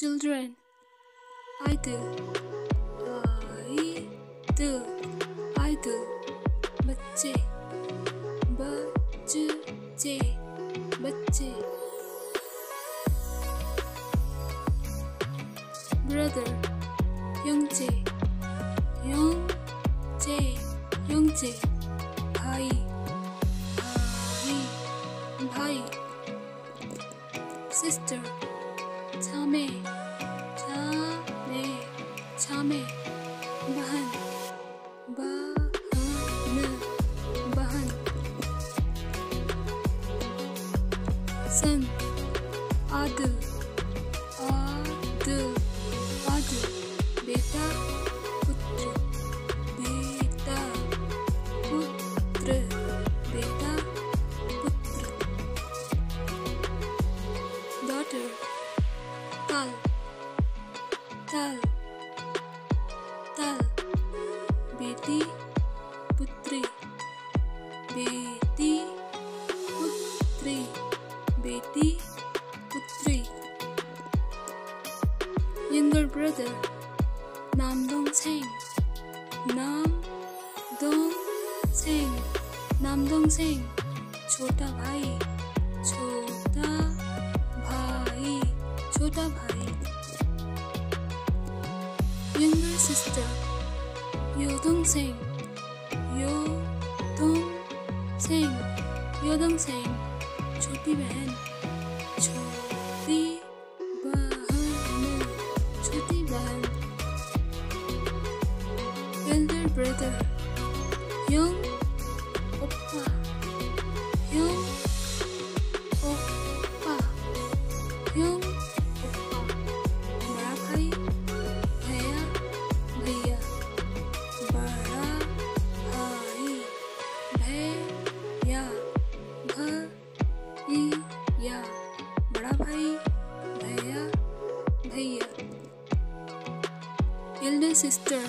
children, I do, बच्चे, बच्चे, brother, 형제, भाई, sister, 자매, बहन, son, आदि, बेटा, पुत्र, daughter, tal, बेटी, पुत्री, younger brother, 남동생, छोटा भाई, younger sister, 여동생, छोटी बहन, elder brother, 형 오빠, बड़ा भाई, भैया, बड़ा भाई, भैया, बड़ा भाई, भैया, elder sister,